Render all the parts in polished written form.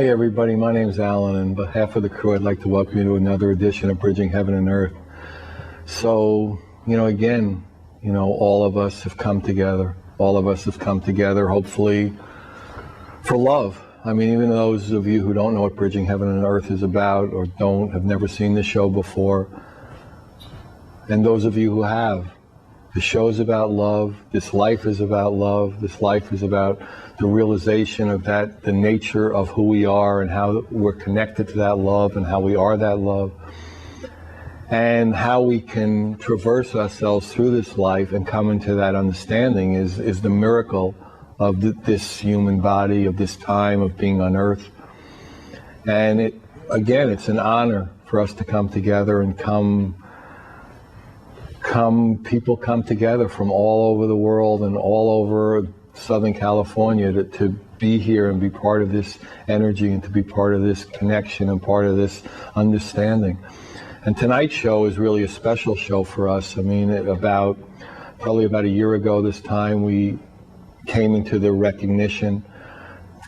Hi everybody, my name is Alan, and on behalf of the crew I'd like to welcome you to another edition of Bridging Heaven and Earth. So, again, all of us have come together. All of us have come together, hopefully, for love. I mean, even those of you who don't know what Bridging Heaven and Earth is about or have never seen the show before, and those of you who have, the show is about love. This life is about love. This life is about the realization of that, the nature of who we are and how we're connected to that love and how we are that love. And how we can traverse ourselves through this life and come into that understanding is the miracle of this human body, of this time of being on Earth. And it's an honor for us to come together and people come together from all over the world and all over Southern California to be here and be part of this energy and to be part of this connection and part of this understanding. And tonight's show is really a special show for us. I mean, probably about a year ago this time, we came into the recognition,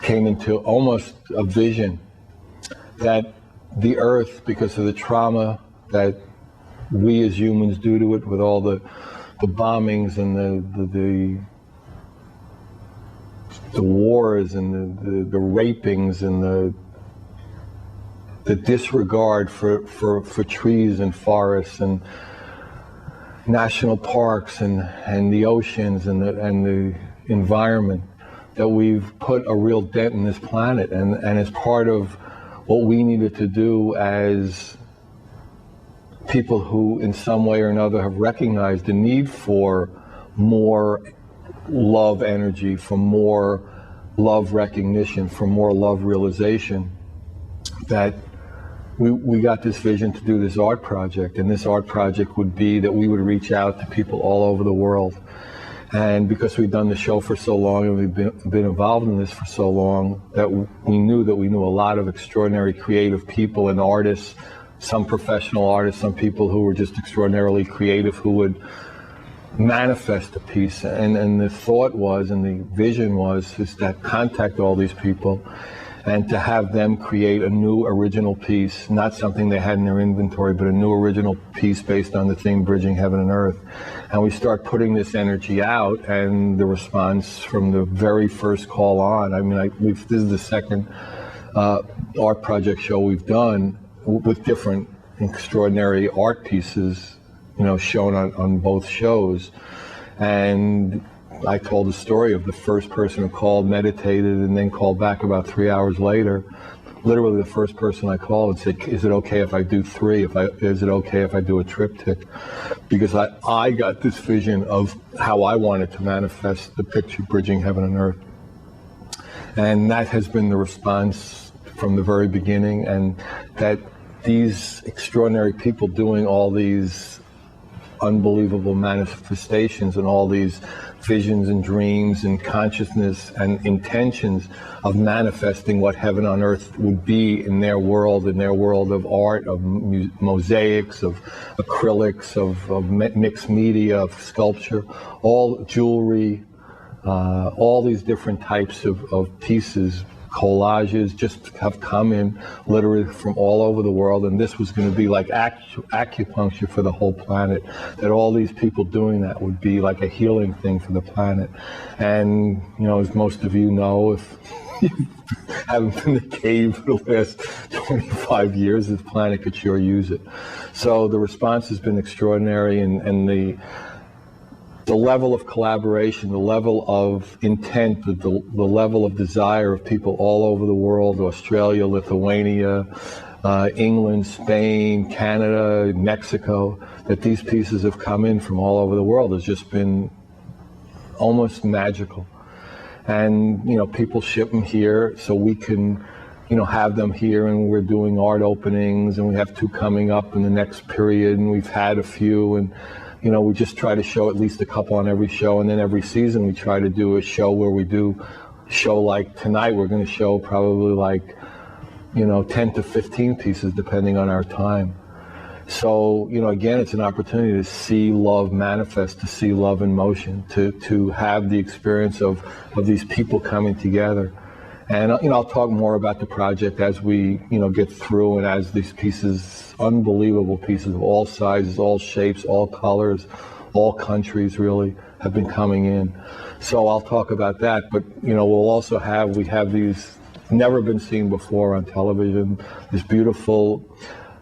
came into almost a vision that the Earth, because of the trauma that we as humans do to it with all the bombings and the wars and the rapings and the disregard for trees and forests and national parks and the oceans and the environment, that we've put a real dent in this planet, and as part of what we needed to do as people who in some way or another have recognized the need for more love energy, for more love recognition, for more love realization, that we got this vision to do this art project. And this art project would be that we would reach out to people all over the world. And because we've done the show for so long and we've been involved in this for so long, that we knew a lot of extraordinary creative people and artists, some professional artists, some people who were just extraordinarily creative, who would manifest a piece. And the thought was, and the vision was, is to contact all these people and to have them create a new original piece, not something they had in their inventory, but a new original piece based on the theme Bridging Heaven and Earth. And we start putting this energy out, and the response from the very first call on, I mean, this is the second art project show we've done with different extraordinary art pieces, shown on both shows. And I told the story of the first person who called, meditated, and then called back about 3 hours later. Literally the first person I called and said, is it okay if I do three? Is it okay if I do a triptych? Because I got this vision of how I wanted to manifest the picture Bridging Heaven and Earth. And that has been the response from the very beginning, and that these extraordinary people doing all these unbelievable manifestations and all these visions and dreams and consciousness and intentions of manifesting what heaven on earth would be in their world of art, of mosaics, of acrylics, of mixed media, of sculpture, all jewelry, all these different types of pieces, collages, just have come in literally from all over the world. And this was going to be like acupuncture for the whole planet, that all these people doing that would be like a healing thing for the planet. And as most of you know, if you haven't been in the cave for the last 25 years, this planet could sure use it. So the response has been extraordinary, and the level of collaboration, the level of intent, the level of desire of people all over the world, Australia, Lithuania, England, Spain, Canada, Mexico, that these pieces have come in from all over the world has just been almost magical. And, people ship them here so we can, have them here, and we're doing art openings, and we have 2 coming up in the next period, and we've had a few, and we just try to show at least a couple on every show, and then every season we try to do a show where we do show, like tonight we're going to show probably like 10 to 15 pieces depending on our time. So again, it's an opportunity to see love manifest, to see love in motion, to have the experience of these people coming together. And I'll talk more about the project as we get through, and as these pieces, unbelievable pieces of all sizes, all shapes, all colors, all countries really have been coming in. So I'll talk about that, but we'll also we have these never been seen before on television, this beautiful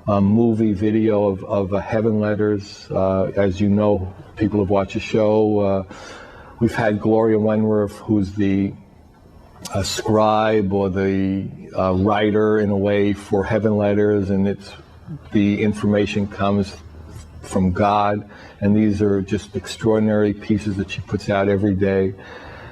movie video of Heaven Letters. As you know, people have watched the show. We've had Gloria Wentworth, who's the scribe or the writer in a way for Heaven Letters, and the information comes from God, and these are just extraordinary pieces that she puts out every day.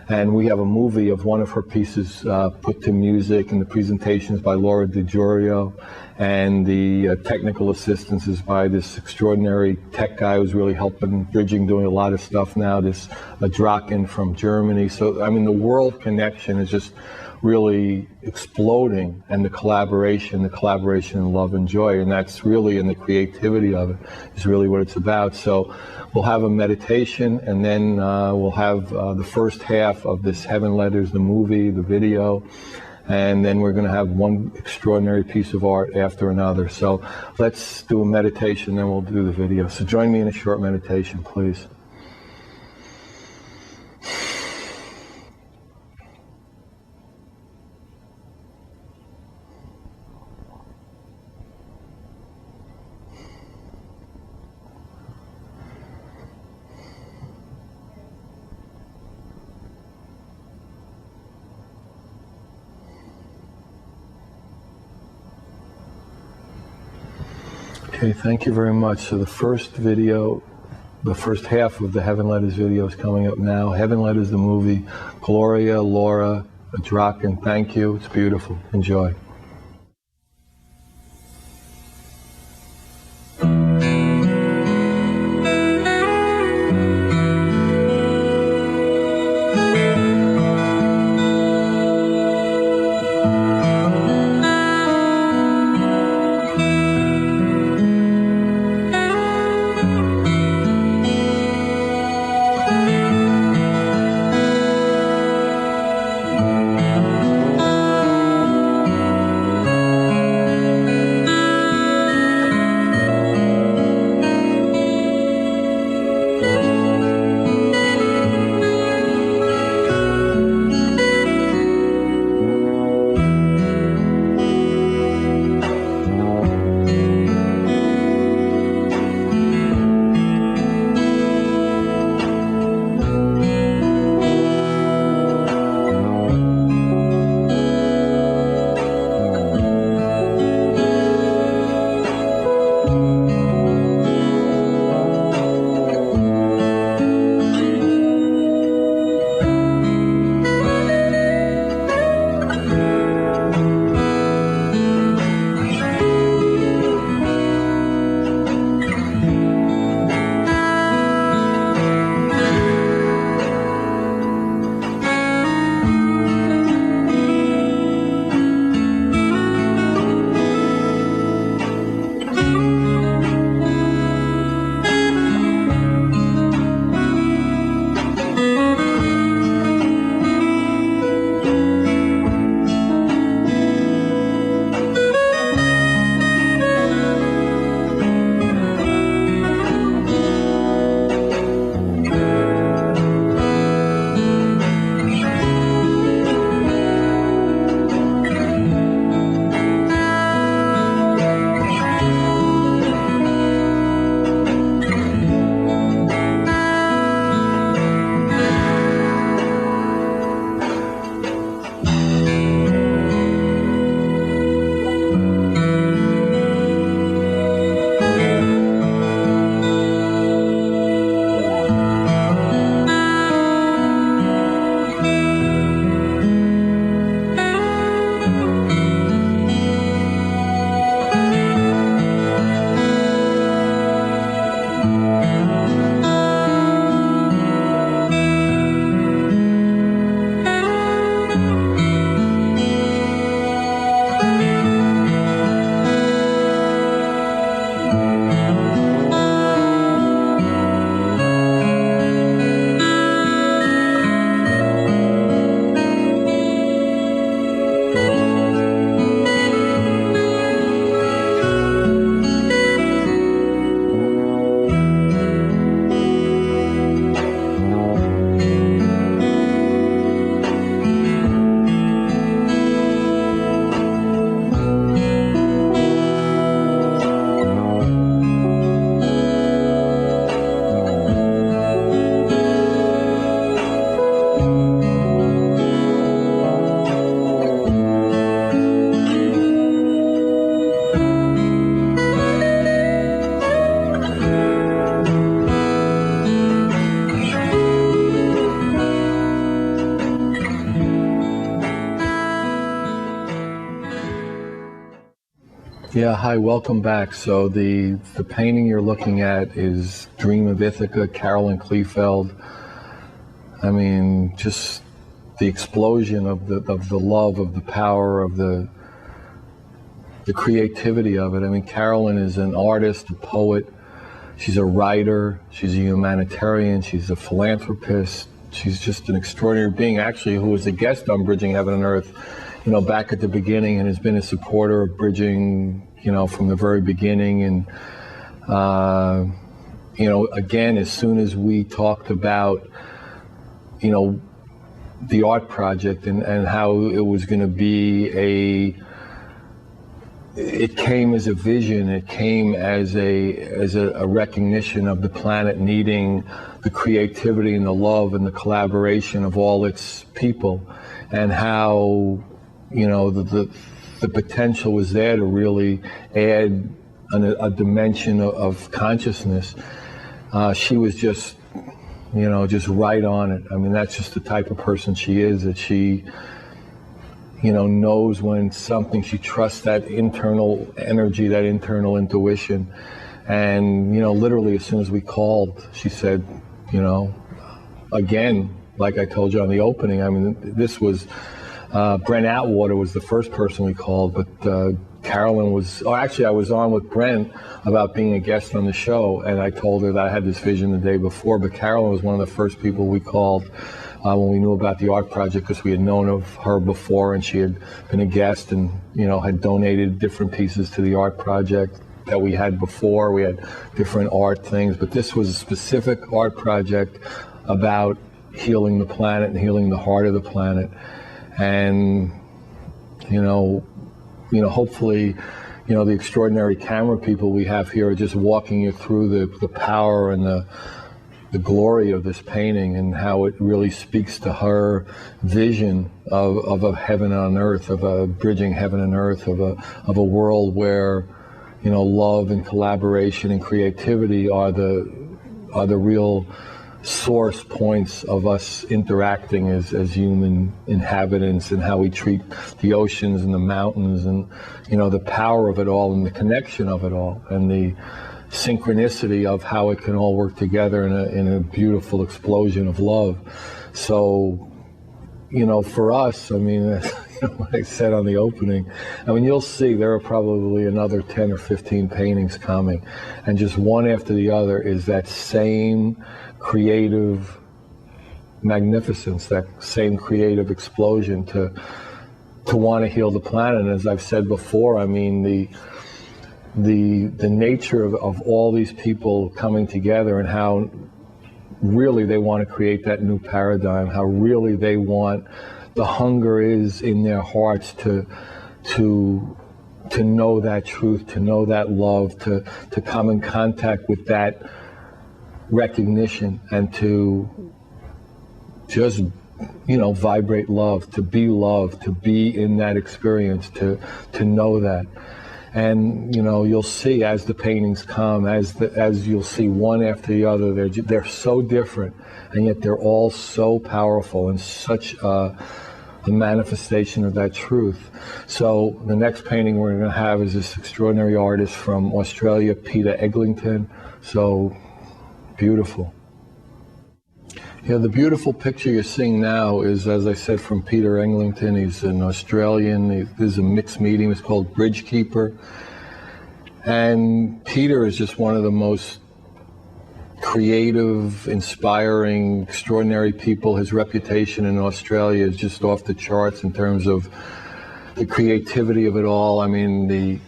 And we have a movie of one of her pieces put to music, and the presentations by Laura DiGiurio, and the technical assistance is by this extraordinary tech guy who's really helping Bridging, doing a lot of stuff now, this Draken from Germany. So, I mean, the world connection is just really exploding, and the collaboration in love and joy, and that's really, and the creativity of it is really what it's about. So we'll have a meditation, and then we'll have the first half of this Heaven Letters, the movie, the video, and then we're going to have one extraordinary piece of art after another. So let's do a meditation, then we'll do the video. So join me in a short meditation, please. Okay, thank you very much. So the first video, the first half of the Heaven Letters video is coming up now. Heaven Letters, the movie. Gloria, Laura, Draken, thank you. It's beautiful. Enjoy. Yeah, hi, welcome back. So the painting you're looking at is Dream of Ithaca, Carolyn Kleefeld. I mean, just the explosion of the love, of the power, of the creativity of it. I mean, Carolyn is an artist, a poet. She's a writer. She's a humanitarian. She's a philanthropist. She's just an extraordinary being, actually, who was a guest on Bridging Heaven and Earth, you know, back at the beginning, and has been a supporter of Bridging, you know, from the very beginning. And, you know, again, as soon as we talked about, you know, the art project and how it was going to be it came as a vision. It came as a recognition of the planet needing the creativity and the love and the collaboration of all its people, and how, you know, the potential was there to really add a dimension of consciousness. She was just, you know, just right on it. I mean, that's just the type of person she is, that she, you know, knows when something, she trusts that internal energy, that internal intuition. And, you know, literally as soon as we called, she said, you know, again, like I told you on the opening, I mean, this was, Brent Atwater was the first person we called, but Carolyn was, actually I was on with Brent about being a guest on the show, and I told her that I had this vision the day before, but Carolyn was one of the first people we called when we knew about the art project, because we had known of her before, and she had been a guest and, you know, had donated different pieces to the art project that we had before. We had different art things, but this was a specific art project about healing the planet and healing the heart of the planet. And, you know, hopefully, you know, the extraordinary camera people we have here are just walking you through the power and the glory of this painting, and how it really speaks to her vision of a heaven on earth, of a bridging heaven and earth, of a world where, you know, love and collaboration and creativity are the real source points of us interacting as human inhabitants, and how we treat the oceans and the mountains, and, you know, the power of it all and the connection of it all, and the synchronicity of how it can all work together in a beautiful explosion of love. So, you know, for us, I mean, you know, like I said on the opening, I mean, you'll see there are probably another 10 or 15 paintings coming, and just one after the other is that same creative magnificence, that same creative explosion to want to heal the planet. And as I've said before, I mean, the nature of all these people coming together, and how really they want to create that new paradigm, how really they want, the hunger is in their hearts to know that truth, to know that love, to come in contact with that recognition, and to just, you know, vibrate love, to be in that experience, to know that. And, you know, you'll see as the paintings come, as you'll see one after the other, they're so different, and yet they're all so powerful, and such a manifestation of that truth. So the next painting we're going to have is this extraordinary artist from Australia, Peter Eglinton. So beautiful. Yeah, the beautiful picture you're seeing now is, as I said, from Peter Eglinton. He's an Australian. This is a mixed medium. It's called Bridge Keeper. And Peter is just one of the most creative, inspiring, extraordinary people. His reputation in Australia is just off the charts in terms of the creativity of it all. I mean, the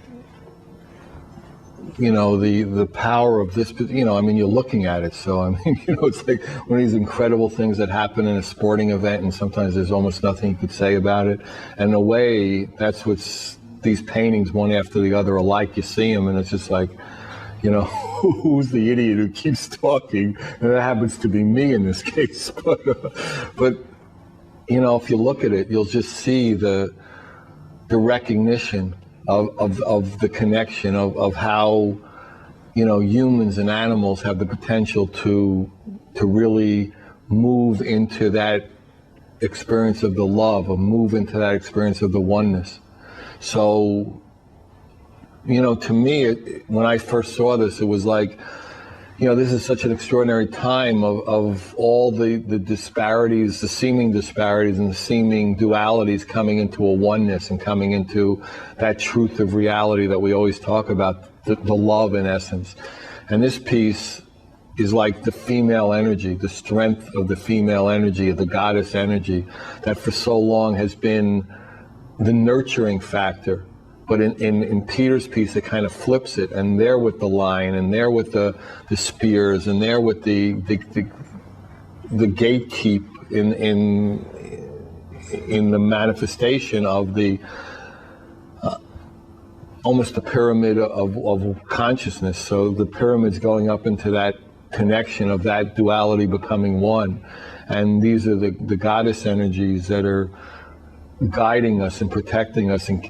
power of this, you know, I mean, you're looking at it. So, I mean, you know, it's like one of these incredible things that happen in a sporting event, and sometimes there's almost nothing you could say about it. And in a way, that's what's these paintings, one after the other, alike. You see them, and it's just like, you know, who's the idiot who keeps talking? And that happens to be me in this case. But you know, if you look at it, you'll just see the recognition of the connection of how, you know, humans and animals have the potential to really move into that experience of the love, or move into that experience of the oneness. So To me, when I first saw this, it was like, this is such an extraordinary time of all the disparities, the seeming disparities and the seeming dualities coming into a oneness and coming into that truth of reality that we always talk about, the love in essence. And this piece is like the female energy, the strength of the female energy, of the goddess energy, that for so long has been the nurturing factor. But in Peter's piece, it kind of flips it, and there with the lion, and there with the spears, and there with the gatekeep in the manifestation of the almost the pyramid of consciousness. So the pyramid's going up into that connection of that duality becoming one, and these are the goddess energies that are guiding us and protecting us and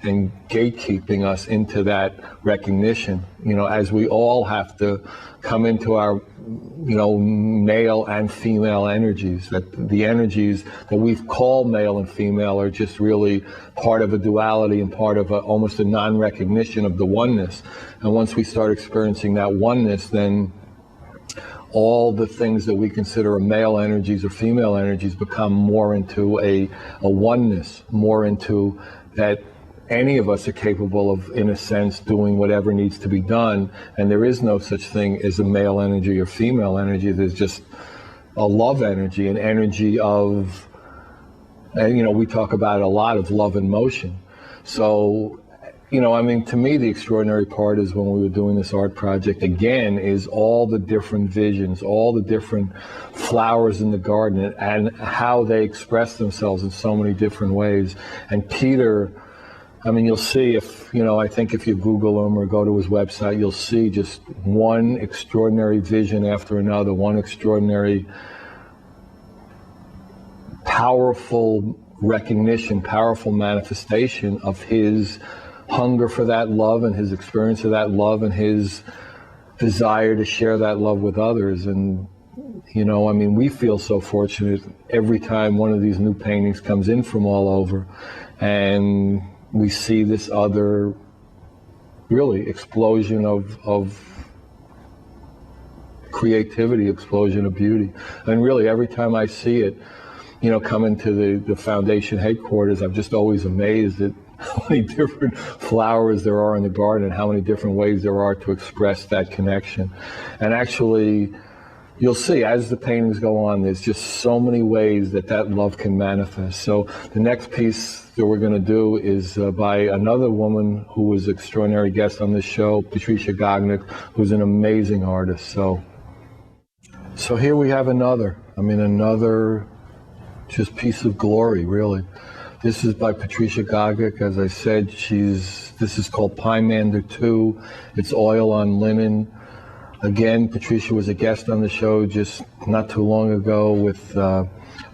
gatekeeping us into that recognition, as we all have to come into our, male and female energies, that the energies that we've called male and female are just really part of a duality and part of almost a non-recognition of the oneness. And once we start experiencing that oneness, then all the things that we consider male energies or female energies become more into a oneness, more into that any of us are capable of, in a sense, doing whatever needs to be done. And there is no such thing as a male energy or female energy. There's just a love energy, an energy of, and we talk about it a lot, of love and motion. So, to me, the extraordinary part is when we were doing this art project, again, is all the different visions, all the different flowers in the garden, and how they express themselves in so many different ways. And Peter, you'll see I think if you Google him or go to his website, you'll see just one extraordinary vision after another, one extraordinary, powerful recognition, powerful manifestation of his hunger for that love and his experience of that love and his desire to share that love with others. And, we feel so fortunate every time one of these new paintings comes in from all over, and we see this other really explosion of creativity, explosion of beauty. And really every time I see it, come into the foundation headquarters, I'm just always amazed at how many different flowers there are in the garden and how many different ways there are to express that connection. And actually, you'll see as the paintings go on, there's just so many ways that love can manifest. So the next piece that we're going to do is by another woman who was an extraordinary guest on this show, Patricia Gognick, who's an amazing artist. So here we have another just piece of glory, really. This is by Patricia Gognick. As I said, this is called Pymander 2. It's oil on linen. Again, Patricia was a guest on the show just not too long ago with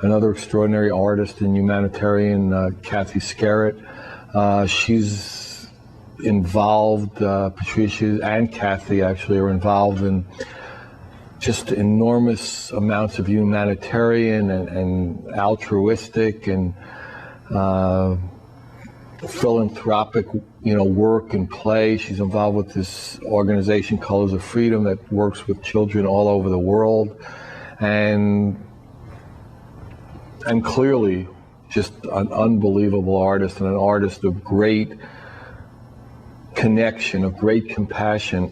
another extraordinary artist and humanitarian, Kathy Skerritt. She's involved, Patricia and Kathy actually are involved in just enormous amounts of humanitarian and altruistic and philanthropic, work and play. She's involved with this organization, Colors of Freedom, that works with children all over the world, and clearly just an unbelievable artist and an artist of great connection, of great compassion,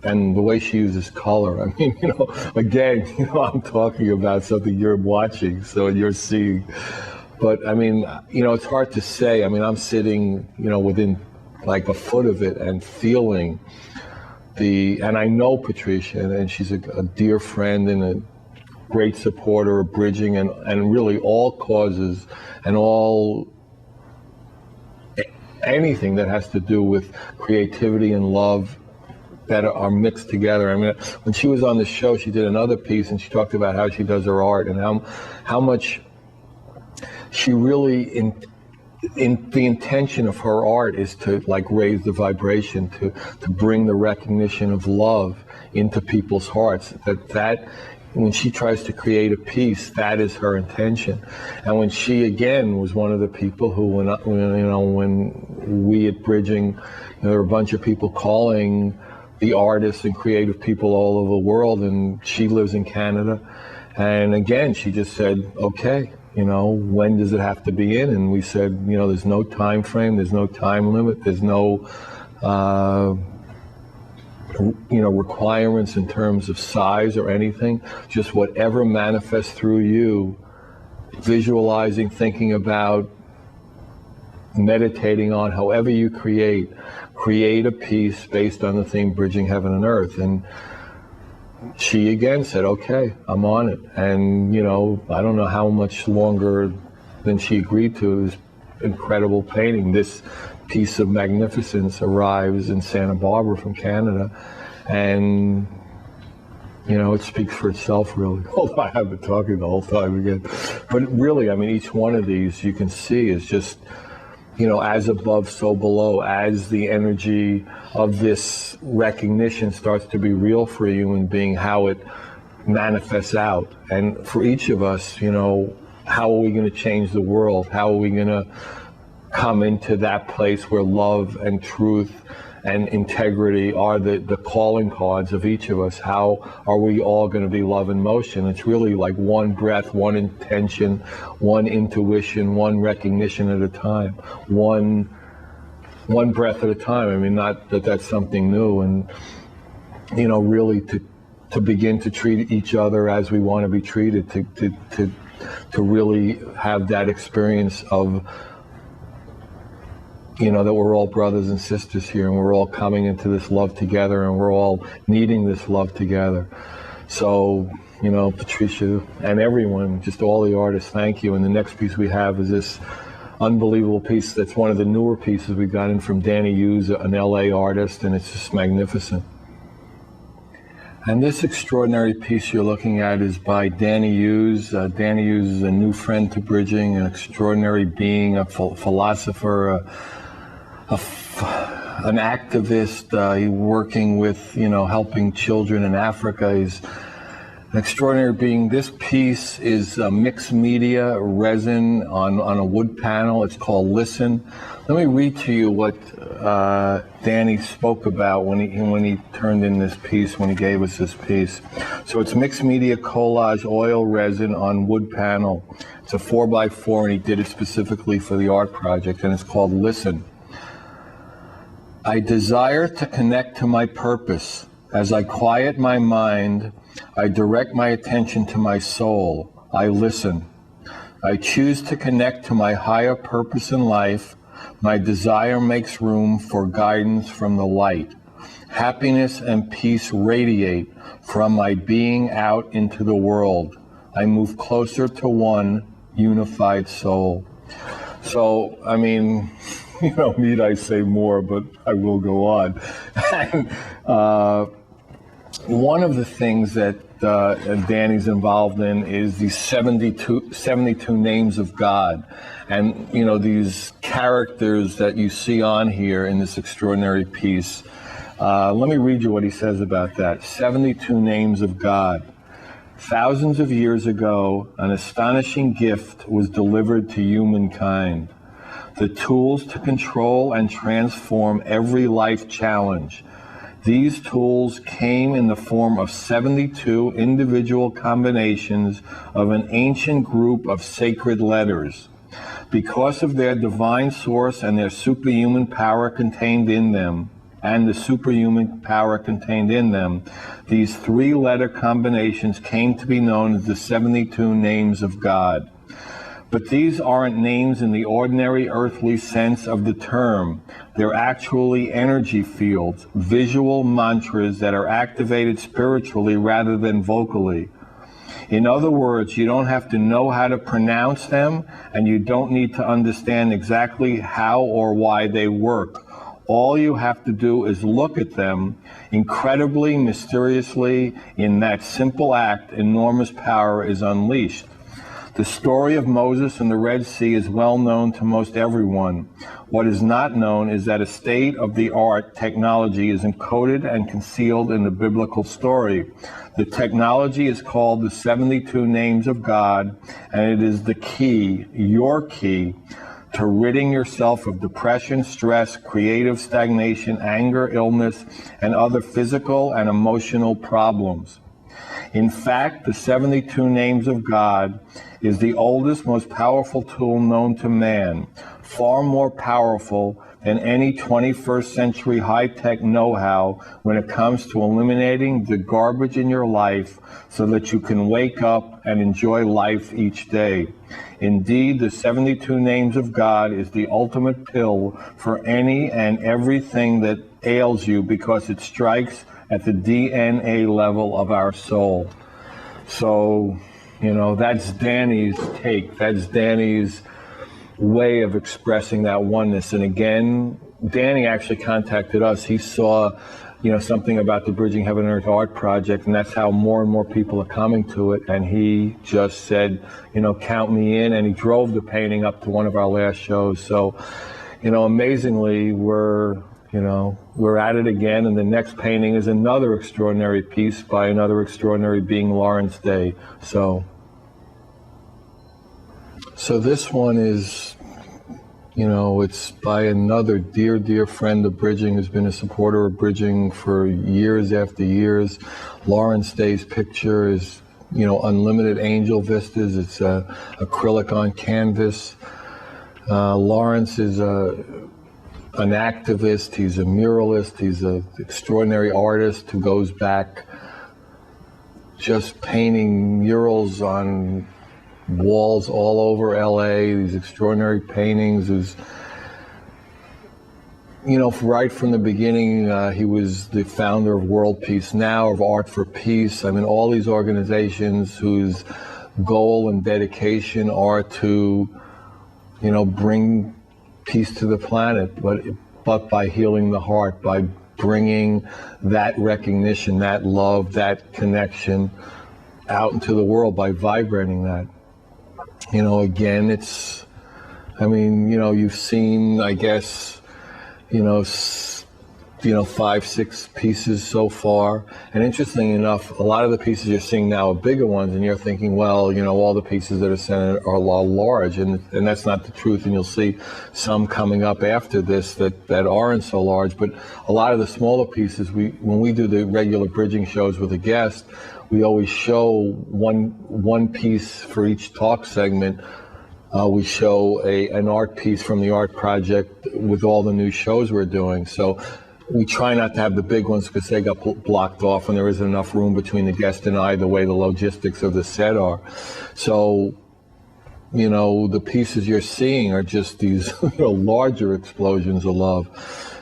and the way she uses color. Again, I'm talking about something you're watching, so you're seeing. But it's hard to say. I'm sitting, within like a foot of it and feeling and I know Patricia, and she's a dear friend and a great supporter of bridging and really all causes and anything that has to do with creativity and love that are mixed together. When she was on the show, she did another piece and she talked about how she does her art and how much she really, in the intention of her art is to raise the vibration, to bring the recognition of love into people's hearts. That when she tries to create a piece, that is her intention. And when she, again, was one of the people who, when we at Bridging, there were a bunch of people calling the artists and creative people all over the world, and she lives in Canada. And again, she just said, okay, when does it have to be in? And we said, there's no time frame, there's no time limit, there's no requirements in terms of size or anything, just whatever manifests through you, visualizing, thinking about, meditating on, however you create a piece based on the theme Bridging Heaven and Earth. And she again said, okay, I'm on it. And I don't know how much longer than she agreed to this incredible painting. This piece of magnificence arrives in Santa Barbara from Canada, and it speaks for itself, really. Although I have been talking the whole time again, but really, each one of these you can see is just, as above, so below. As the energy of this recognition starts to be real for a human being, how it manifests out, and for each of us, how are we going to change the world? How are we going to come into that place where love and truth and integrity are the calling cards of each of us? How are we all going to be love in motion? It's really like one breath, one intention, one intuition, one recognition at a time, one breath at a time. Not that that's something new, and really to begin to treat each other as we want to be treated, to really have that experience of that we're all brothers and sisters here, and we're all coming into this love together, and we're all needing this love together. So, Patricia and everyone, just all the artists, thank you. And the next piece we have is this unbelievable piece that's one of the newer pieces we got in from Danny Hughes, an LA artist, and it's just magnificent. And this extraordinary piece you're looking at is by Danny Hughes. Danny Hughes is a new friend to Bridging, an extraordinary being, a philosopher, an activist, working with, helping children in Africa. He's an extraordinary being. This piece is a mixed media resin on a wood panel. It's called Listen. Let me read to you what Danny spoke about when he turned in this piece, when he gave us this piece. So it's mixed media collage oil resin on wood panel. It's a 4x4, and he did it specifically for the art project, and it's called Listen. I desire to connect to my purpose. As I quiet my mind, I direct my attention to my soul. I listen. I choose to connect to my higher purpose in life. My desire makes room for guidance from the light. Happiness and peace radiate from my being out into the world. I move closer to one unified soul. So, need I say more, but I will go on. And, one of the things that Danny's involved in is these 72 names of God. And, these characters that you see on here in this extraordinary piece. Let me read you what he says about that. 72 names of God. Thousands of years ago, an astonishing gift was delivered to humankind. The tools to control and transform every life challenge. These tools came in the form of 72 individual combinations of an ancient group of sacred letters. Because of their divine source and their superhuman power contained in them, these three-letter combinations came to be known as the 72 names of God. But these aren't names in the ordinary earthly sense of the term. They're actually energy fields, visual mantras that are activated spiritually rather than vocally. In other words, you don't have to know how to pronounce them, and you don't need to understand exactly how or why they work. All you have to do is look at them. Incredibly, mysteriously, in that simple act, enormous power is unleashed. The story of Moses and the Red Sea is well known to most everyone. What is not known is that a state-of-the-art technology is encoded and concealed in the biblical story. The technology is called the 72 Names of God, and it is the key, your key, to ridding yourself of depression, stress, creative stagnation, anger, illness, and other physical and emotional problems. In fact, the 72 Names of God is the oldest, most powerful tool known to man, far more powerful than any 21st century high-tech know-how when it comes to eliminating the garbage in your life so that you can wake up and enjoy life each day. Indeed, the 72 Names of God is the ultimate pill for any and everything that ails you because it strikes at the DNA level of our soul. So, that's Danny's take. That's Danny's way of expressing that oneness. And again, Danny actually contacted us. He saw, something about the Bridging Heaven and Earth art project, and that's how more and more people are coming to it. And he just said, count me in. And he drove the painting up to one of our last shows. So, amazingly, we're at it again, and the next painting is another extraordinary piece by another extraordinary being, Lawrence Day. So this one is, it's by another dear, dear friend of Bridging, who's been a supporter of Bridging for years after years. Lawrence Day's picture is, Unlimited Angel Vistas. It's acrylic on canvas. Lawrence is an activist, he's a muralist, he's an extraordinary artist who goes back just painting murals on walls all over LA, these extraordinary paintings. Who's, right from the beginning, he was the founder of World Peace Now, of Art for Peace. I mean, all these organizations whose goal and dedication are to, bring peace to the planet, but by healing the heart, by bringing that recognition, that love, that connection out into the world, by vibrating that. Again, it's, you've seen, I guess, 5, 6 pieces so far. And interestingly enough, a lot of the pieces you're seeing now are bigger ones, and you're thinking, well, all the pieces that are sent are large, and that's not the truth. And you'll see some coming up after this that aren't so large. But a lot of the smaller pieces, when we do the regular Bridging shows with a guest, we always show one piece for each talk segment. We show an art piece from the art project with all the new shows we're doing. So we try not to have the big ones because they got blocked off and there isn't enough room between the guest and I, the way the logistics of the set are. So, the pieces you're seeing are just these larger explosions of love.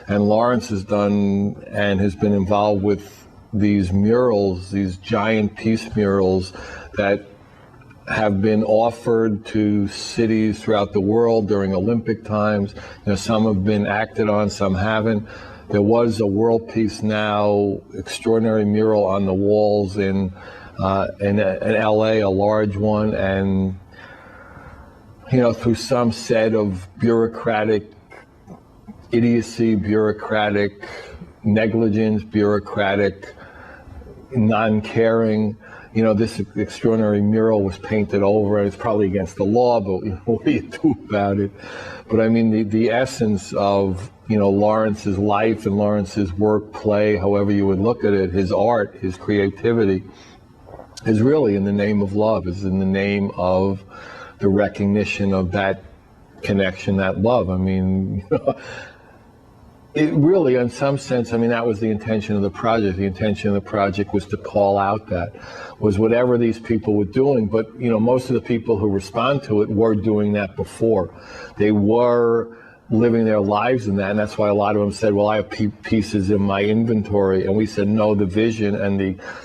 And Lawrence has done and has been involved with these murals, these giant peace murals that have been offered to cities throughout the world during Olympic times. Some have been acted on, some haven't. There was a World Peace Now extraordinary mural on the walls in LA, a large one, and through some set of bureaucratic idiocy, bureaucratic negligence, bureaucratic non-caring, this extraordinary mural was painted over, and it's probably against the law, but what do you do about it? But the essence of Lawrence's life and Lawrence's work, play, however you would look at it, his art, his creativity, is really in the name of love, is in the name of the recognition of that connection, that love. It really, in some sense, that was the intention of the project. The intention of the project was to call out was whatever these people were doing, but most of the people who respond to it were doing that before. They were living their lives in that, and that's why a lot of them said, well, I have pieces in my inventory, and we said, no, the vision and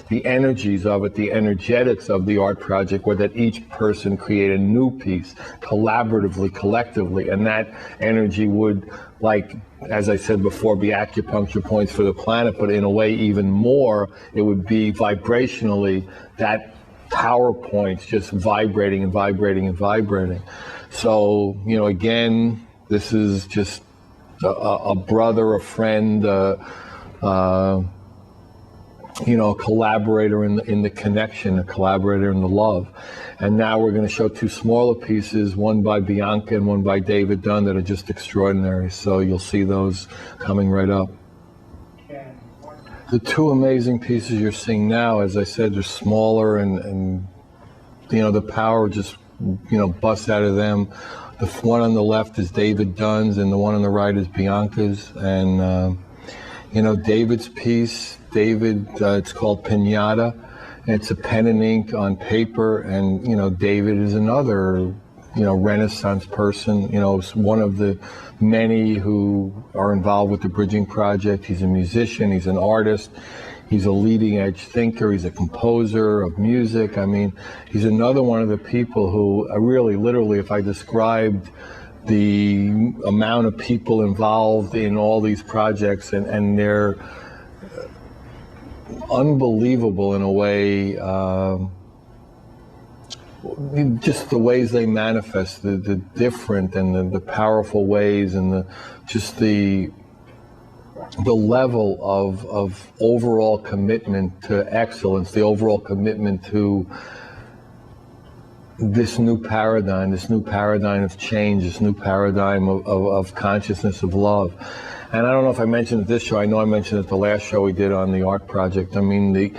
the energies of it, the energetics of the art project were that each person create a new piece, collaboratively, collectively, and that energy would, as I said before, be acupuncture points for the planet, but in a way even more, it would be vibrationally that PowerPoints just vibrating and vibrating and vibrating. So, you know, again, this is just a brother, a friend, you know, a collaborator in the connection, a collaborator in the love. And now we're going to show two smaller pieces, one by Bianca and one by David Dunn, that are just extraordinary. So you'll see those coming right up. The two amazing pieces you're seeing now, as I said, they're smaller and you know, the power just, you know, busts out of them. The one on the left is David Dunn's and the one on the right is Bianca's. And, you know, David's piece, it's called Pinata. And it's a pen and ink on paper. And, you know, David is another, you know, Renaissance person. You know, one of the many who are involved with the Bridging Project. He's a musician, he's an artist, he's a leading edge thinker, he's a composer of music. I mean, he's another one of the people who really, literally, if I described the amount of people involved in all these projects, and they're unbelievable in a way, just the ways they manifest, the different and the powerful ways, and just the level of overall commitment to excellence, the overall commitment to this new paradigm of change, this new paradigm of consciousness, of love. And I don't know if I mentioned at this show, I know I mentioned at the last show we did on the art project. I mean, the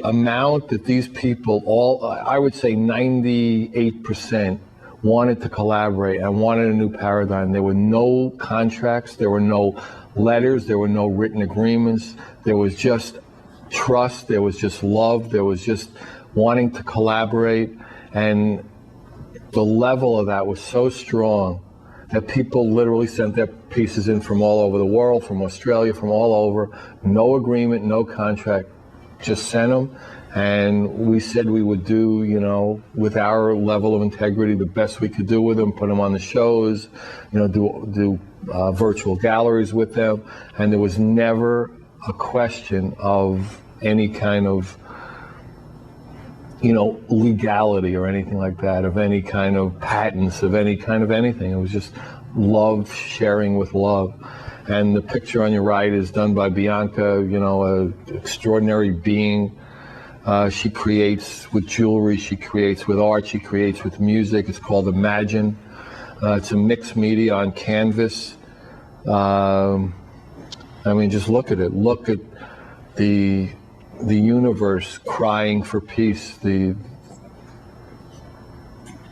amount that these people, all, I would say 98%, wanted to collaborate and wanted a new paradigm. There were no contracts, there were no letters, there were no written agreements. There was just trust, there was just love, there was just wanting to collaborate. And the level of that was so strong that people literally sent their pieces in from all over the world, from Australia, from all over. No agreement, no contract, just sent them. And we said we would do, you know, with our level of integrity, the best we could do with them, put them on the shows, you know, do virtual galleries with them. And there was never a question of any kind of, you know, legality or anything like that, of any kind of patents, of any kind of anything. It was just love, sharing with love. And the picture on your right is done by Bianca, you know, an extraordinary being. She creates with jewelry, she creates with art, she creates with music. It's called Imagine. It's a mixed media on canvas. I mean, just look at it. Look at the universe crying for peace, you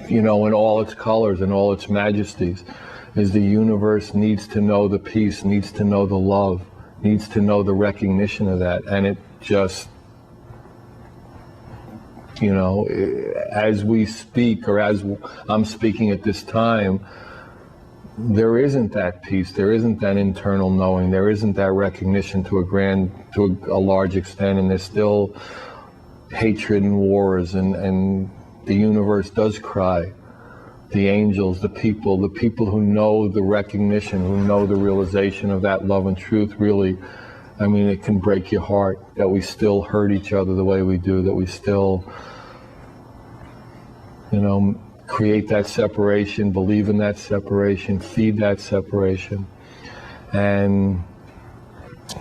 know, in all its colors and all its majesties. Is the universe needs to know the peace, needs to know the love, needs to know the recognition of that. And it just, you know, as we speak, or as I'm speaking at this time, there isn't that peace, there isn't that internal knowing, there isn't that recognition to a large extent, and there's still hatred and wars, and the universe does cry. The angels, the people who know the recognition, who know the realization of that love and truth, really, I mean, it can break your heart that we still hurt each other the way we do, that we still, you know, create that separation, believe in that separation, feed that separation. And,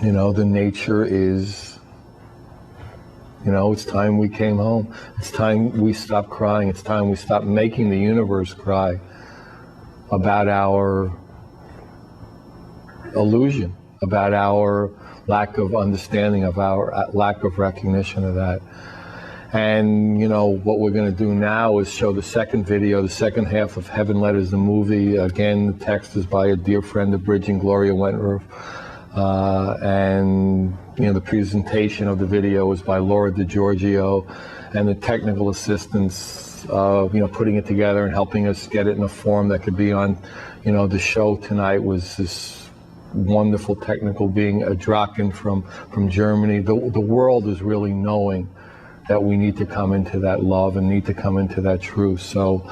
you know, the nature is, you know, it's time we came home. It's time we stopped crying. It's time we stopped making the universe cry about our illusion, about our lack of understanding, of our lack of recognition of that. And, you know, what we're going to do now is show the second video, the second half of Heaven Letters, the movie. Again, the text is by a dear friend of Bridging, Gloria Wentworth. And, you know, the presentation of the video was by Laura DiGiorgio, and the technical assistance, you know, putting it together and helping us get it in a form that could be on, you know, the show tonight was this wonderful technical being, a Draken from Germany. The world is really knowing that we need to come into that love and need to come into that truth. So,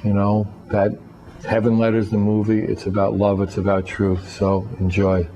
you know, that Heaven Letters, the movie, it's about love, it's about truth. So enjoy.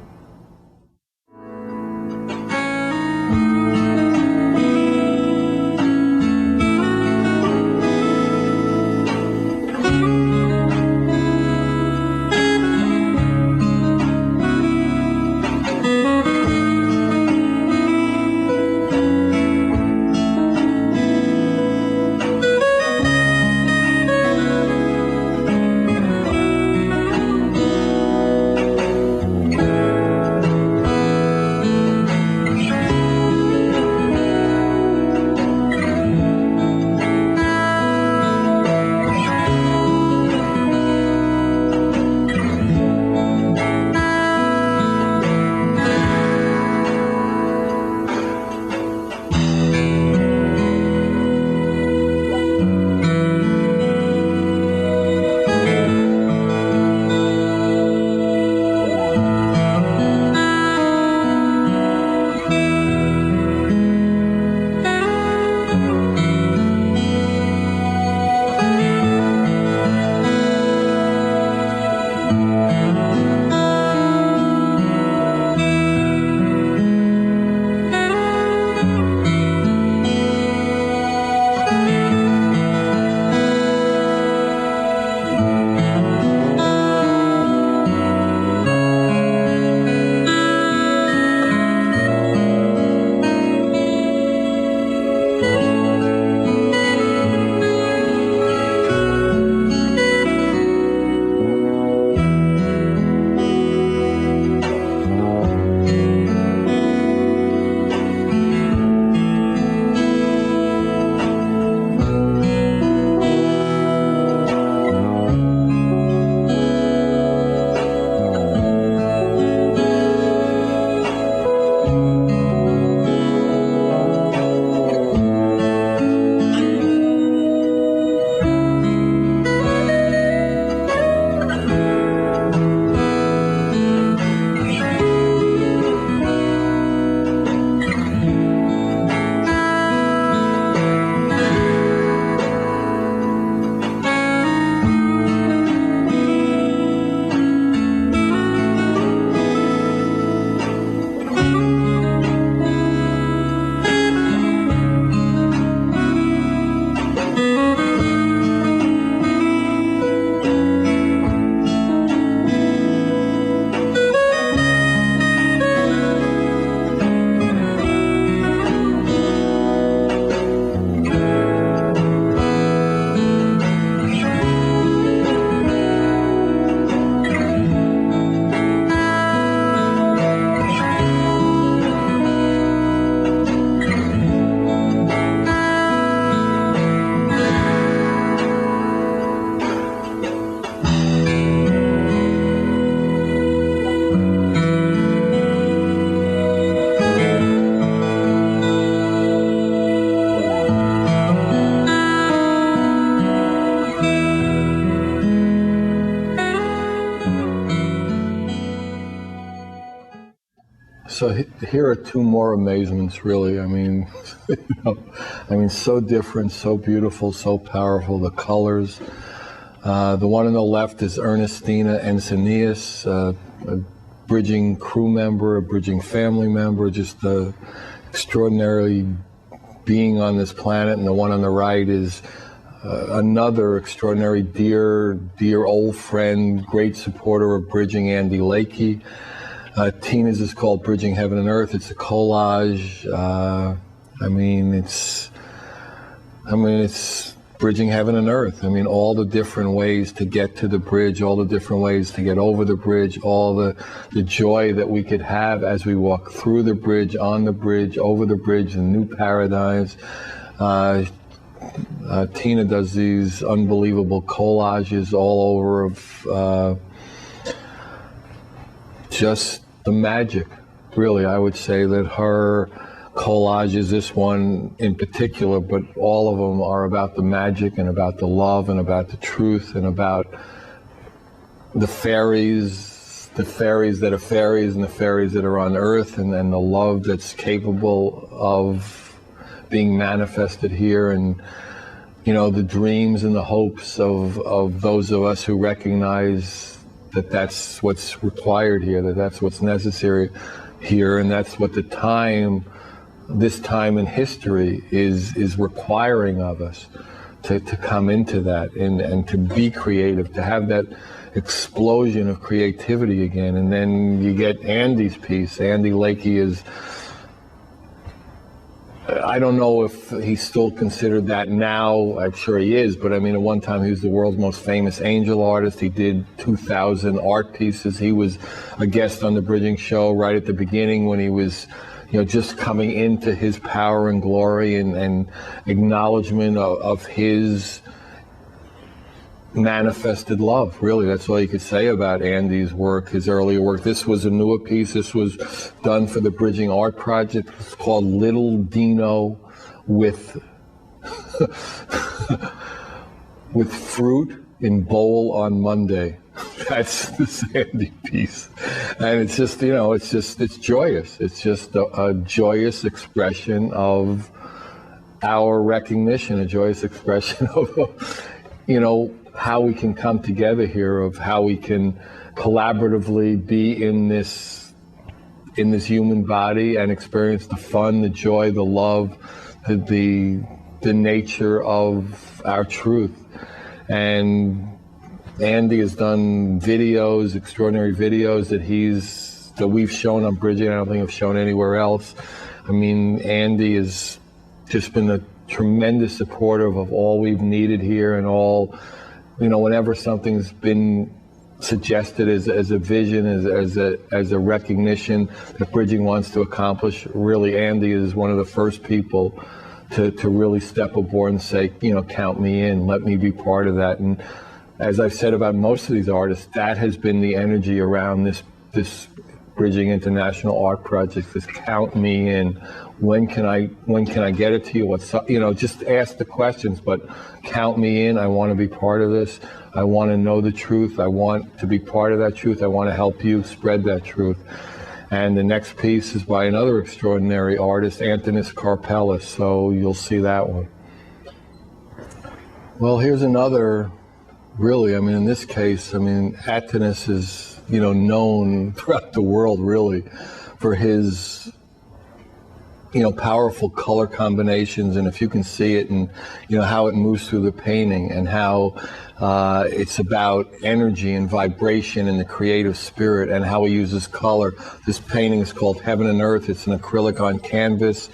So here are two more amazements, really. I mean, so different, so beautiful, so powerful. The colors. The one on the left is Ernestina Encinias, a bridging crew member, a bridging family member, just a extraordinary being on this planet. And the one on the right is another extraordinary dear old friend, great supporter of bridging, Andy Lakey. Tina's is called Bridging Heaven and Earth. It's a collage. It's bridging heaven and earth. I mean, all the different ways to get to the bridge, all the different ways to get over the bridge, all the joy that we could have as we walk through the bridge, on the bridge, over the bridge, the new paradigms. Tina does these unbelievable collages all over of just the magic. Really, I would say that her collages, this one in particular, but all of them are about the magic and about the love and about the truth and about the fairies that are fairies and the fairies that are on earth, and the love that's capable of being manifested here, and the dreams and the hopes of those of us who recognize that that's what's required here, that's what's necessary here, and that's what this time in history is requiring of us, to come into that and to be creative, to have that explosion of creativity again. And then you get Andy's piece. Andy Lakey is, I don't know if he's still considered that now. I'm sure he is, but I mean, at one time he was the world's most famous angel artist. He did 2,000 art pieces. He was a guest on the Bridging Show right at the beginning when he was, just coming into his power and glory and acknowledgement of his manifested love. Really, that's all you could say about Andy's work, his earlier work. This was a newer piece. This was done for the Bridging Art Project. It's called Little Dino with with fruit in bowl on Monday. That's the Sandy piece. And it's just, it's joyous. It's just a joyous expression of our recognition, a joyous expression of, how we can come together here, of how we can collaboratively be in this human body and experience the fun, the joy, the love, the nature of our truth. And Andy has done videos, extraordinary videos that we've shown on Bridging. I don't think I've shown anywhere else. I mean, Andy has just been a tremendous supporter of all we've needed here, and all, whenever something's been suggested as a vision, as a recognition that Bridging wants to accomplish. Really, Andy is one of the first people to really step aboard and say, count me in, let me be part of that. And as I've said about most of these artists, that has been the energy around this Bridging International Art Project, this count me in. When can I get it to you? What's up? Just ask the questions, but count me in. I want to be part of this. I want to know the truth. I want to be part of that truth. I want to help you spread that truth. And the next piece is by another extraordinary artist, Antonis Karpelis. So you'll see that one. Well, here's another. Really, in this case, Antonis is, known throughout the world, really, for his, powerful color combinations. And if you can see it and, how it moves through the painting, and how it's about energy and vibration and the creative spirit, and how he uses color. This painting is called Heaven and Earth. It's an acrylic on canvas.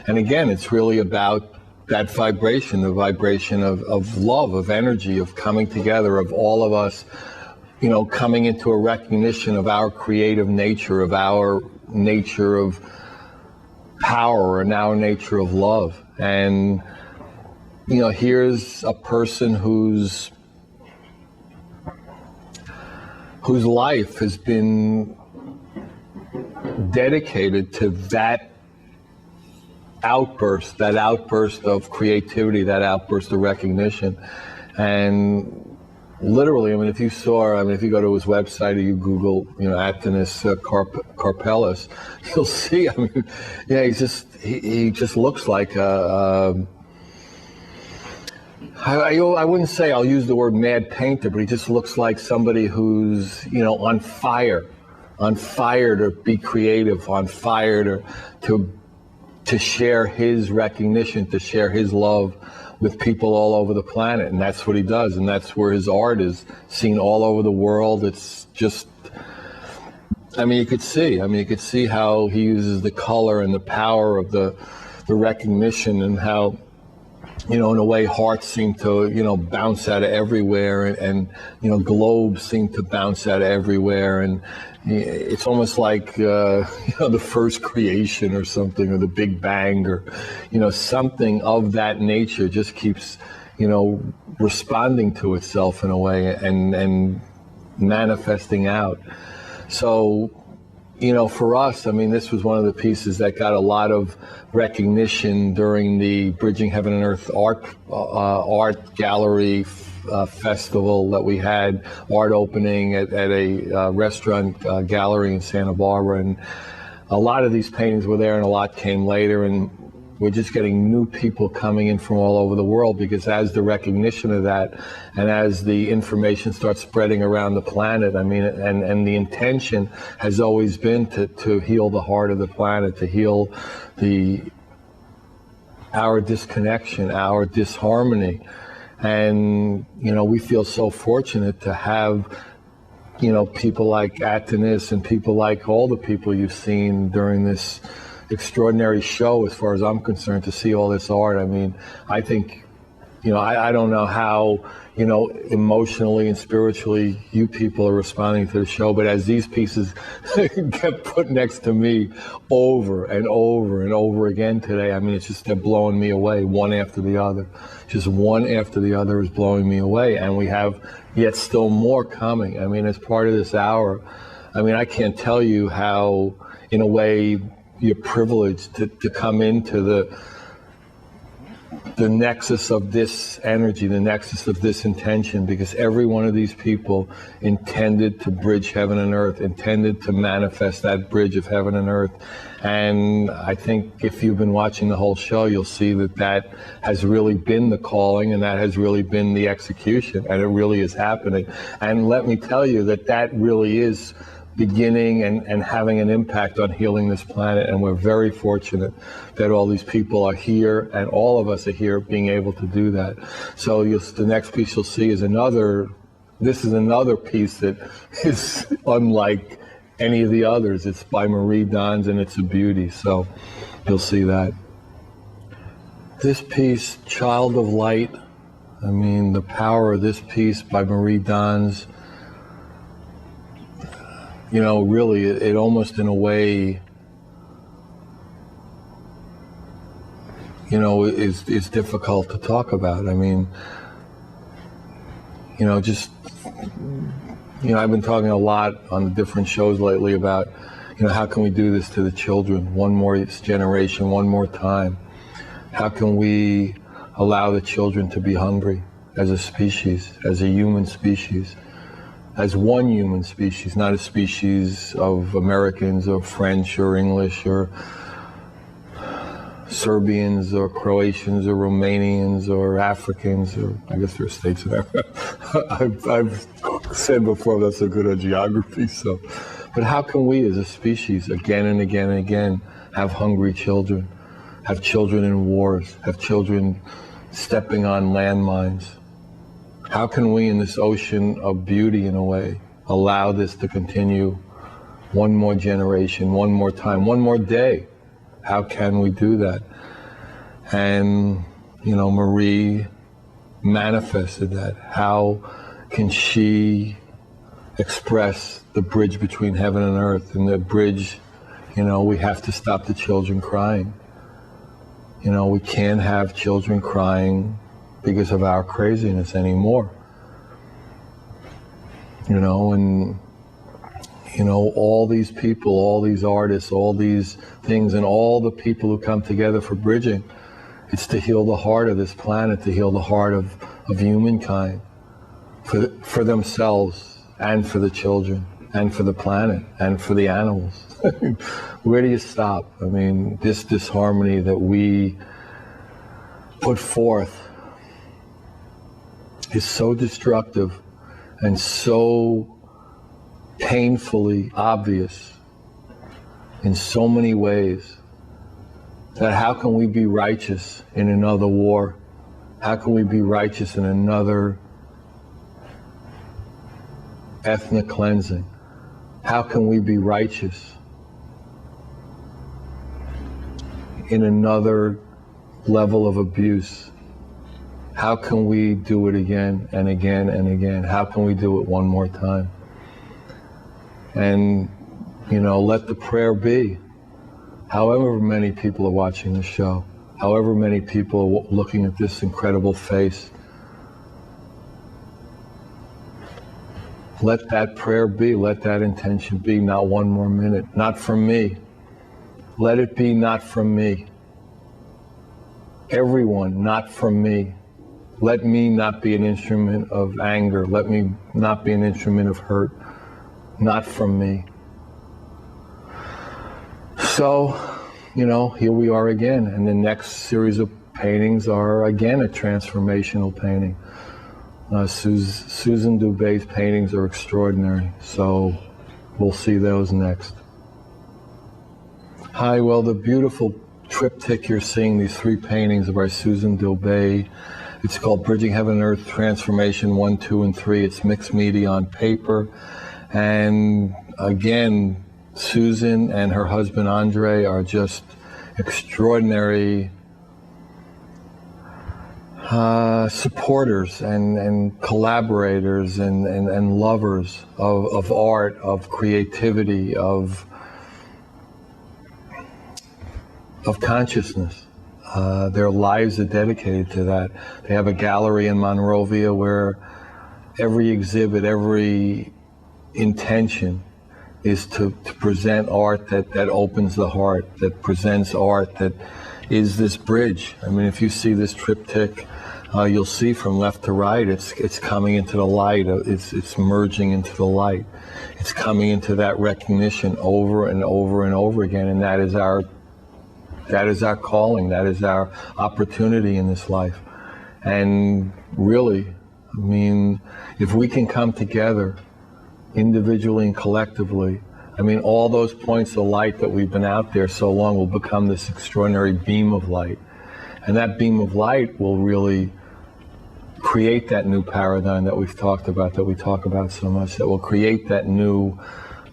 And again, it's really about that vibration, the vibration of love, of energy, of coming together, of all of us, coming into a recognition of our creative nature, of our nature of power, and our nature of love. And, here's a person whose life has been dedicated to that outburst of creativity, that outburst of recognition. And literally, I mean, if you saw, I mean, if you go to his website or you Google, you know, Actinus carpellus, you'll see, I mean, yeah, he just looks like I wouldn't say, I'll use the word mad painter, but he just looks like somebody who's, you know, on fire to be creative, on fire to share his recognition, to share his love with people all over the planet. And that's what he does. And that's where his art is seen all over the world. It's just, I mean, you could see how he uses the color and the power of the recognition, and how, you know, in a way, hearts seem to, you know, bounce out of everywhere, and you know, globes seem to bounce out of everywhere, and it's almost like you know, the first creation or something, or the Big Bang, or you know, something of that nature just keeps, you know, responding to itself in a way, and manifesting out. So, you know, for us, I mean, this was one of the pieces that got a lot of recognition during the Bridging Heaven and Earth art gallery festival that we had, art opening at a restaurant gallery in Santa Barbara. And a lot of these paintings were there, and a lot came later. And we're just getting new people coming in from all over the world, because as the recognition of that, and as the information starts spreading around the planet, I mean, and the intention has always been to heal the heart of the planet, to heal our disconnection, our disharmony. And, you know, we feel so fortunate to have, you know, people like Actinus, and people like all the people you've seen during this extraordinary show, as far as I'm concerned, to see all this art. I mean, I think, you know, I don't know how, you know, emotionally and spiritually you people are responding to the show, but as these pieces get put next to me over and over and over again today, I mean, it's just, they're blowing me away, one after the other. Just one after the other is blowing me away, and we have yet still more coming. I mean, as part of this hour, I mean, I can't tell you how, in a way, you're privileged to come into the nexus of this energy, the nexus of this intention, because every one of these people intended to bridge heaven and earth, intended to manifest that bridge of heaven and earth. And I think if you've been watching the whole show, you'll see that that has really been the calling, and that has really been the execution, and it really is happening. And let me tell you that that really is beginning and having an impact on healing this planet. And we're very fortunate that all these people are here, and all of us are here being able to do that. So the next piece you'll see is another piece that is unlike any of the others. It's by Marie Dons, and it's a beauty. So you'll see that. This piece, Child of Light, I mean, the power of this piece by Marie Dons, you know, really, it almost in a way, you know, is difficult to talk about. I mean, you know, just, you know, I've been talking a lot on the different shows lately about, you know, how can we do this to the children one more generation, one more time? How can we allow the children to be hungry as a species, as a human species? As one human species, not a species of Americans or French or English or Serbians or Croatians or Romanians or Africans, or I guess there are states in Africa. I've said before, I'm not so good at geography, so. But how can we as a species, again and again and again, have hungry children, have children in wars, have children stepping on landmines? How can we, in this ocean of beauty, in a way, allow this to continue one more generation, one more time, one more day? How can we do that? And, you know, Marie manifested that. How can she express the bridge between heaven and earth? And the bridge, you know, we have to stop the children crying. You know, we can't have children crying because of our craziness anymore. You know, and, you know, all these people, all these artists, all these things, and all the people who come together for bridging, it's to heal the heart of this planet, to heal the heart of humankind. for themselves and for the children and for the planet and for the animals. Where do you stop? I mean, this disharmony that we put forth is so destructive and so painfully obvious in so many ways that how can we be righteous in another war? How can we be righteous in another ethnic cleansing? How can we be righteous in another level of abuse? How can we do it again and again and again? How can we do it one more time? And, you know, let the prayer be. However many people are watching the show, however many people are looking at this incredible face, let that prayer be, let that intention be, not one more minute, not from me. Let it be not from me. Everyone, not from me. Let me not be an instrument of anger. Let me not be an instrument of hurt. Not from me. So, you know, here we are again, and the next series of paintings are again a transformational painting. Susan Dubé's paintings are extraordinary, so we'll see those next. Hi, well, the beautiful triptych you're seeing, these three paintings by Susan Dubé. It's called Bridging Heaven and Earth Transformation 1, 2, and 3. It's mixed media on paper. And again, Susan and her husband Andre are just extraordinary supporters and collaborators and lovers of art, of creativity, of consciousness. Their lives are dedicated to that. They have a gallery in Monrovia where every exhibit, every intention is to present art that opens the heart, that presents art that is this bridge. I mean, if you see this triptych, you'll see from left to right, it's coming into the light, it's merging into the light. It's coming into that recognition over and over and over again, and that is our calling, that is our opportunity in this life. And really, I mean, if we can come together individually and collectively, I mean, all those points of light that we've been out there so long will become this extraordinary beam of light. And that beam of light will really create that new paradigm that we've talked about, that we talk about so much, that will create that new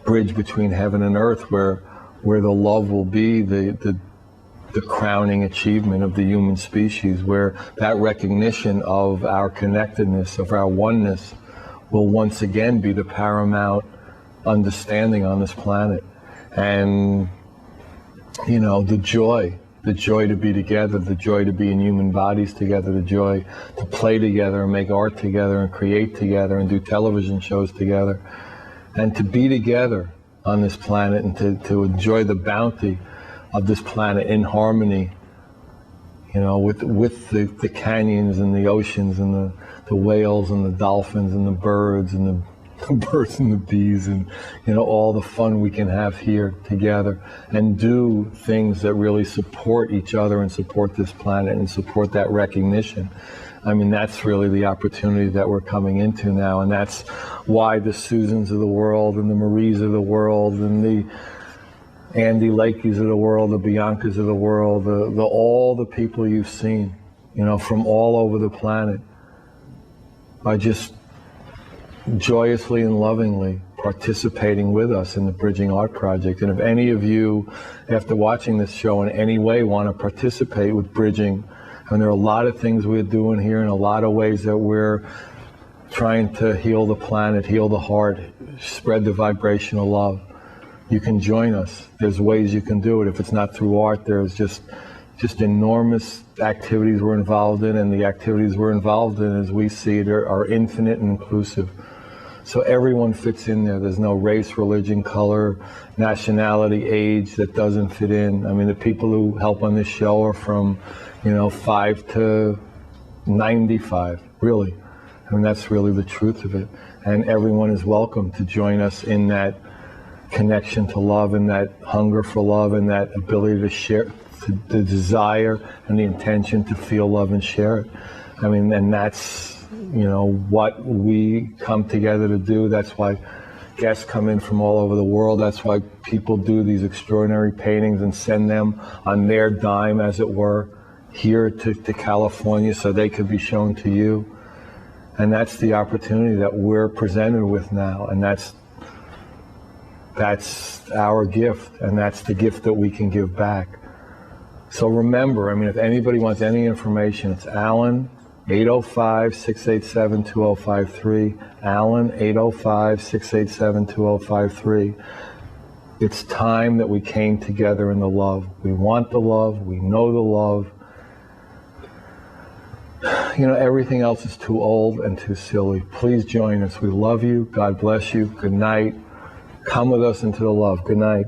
bridge between heaven and earth where the love will be the crowning achievement of the human species, where that recognition of our connectedness, of our oneness, will once again be the paramount understanding on this planet. And, you know, the joy to be together, the joy to be in human bodies together, the joy to play together and make art together and create together and do television shows together, and to be together on this planet and to enjoy the bounty of this planet in harmony, you know, with the canyons and the oceans and the whales and the dolphins and the birds and the birds and the bees, and, you know, all the fun we can have here together and do things that really support each other and support this planet and support that recognition. I mean, that's really the opportunity that we're coming into now, and that's why the Susans of the world and the Maries of the world and the Andy Lakeys of the world, the Biancas of the world, all the people you've seen, you know, from all over the planet are just joyously and lovingly participating with us in the Bridging Art Project. And if any of you, after watching this show in any way, want to participate with Bridging, and there are a lot of things we're doing here and a lot of ways that we're trying to heal the planet, heal the heart, spread the vibrational love, you can join us. There's ways you can do it. If it's not through art, there's just enormous activities we're involved in, and the activities we're involved in, as we see it, are infinite and inclusive. So everyone fits in there. There's no race, religion, color, nationality, age that doesn't fit in. I mean, the people who help on this show are from, you know, 5 to 95, really. I mean, that's really the truth of it. And everyone is welcome to join us in that connection to love and that hunger for love and that ability to share, the desire and the intention to feel love and share it. I mean, and that's, you know, what we come together to do. That's why guests come in from all over the world. That's why people do these extraordinary paintings and send them on their dime, as it were, here to California so they could be shown to you. And that's the opportunity that we're presented with now. And that's our gift, and that's the gift that we can give back. So remember, I mean, if anybody wants any information, it's Alan, 805-687-2053, Alan, 805-687-2053. It's time that we came together in the love. We want the love, we know the love. You know, everything else is too old and too silly. Please join us. We love you. God bless you. Good night. Come with us into the love. Good night.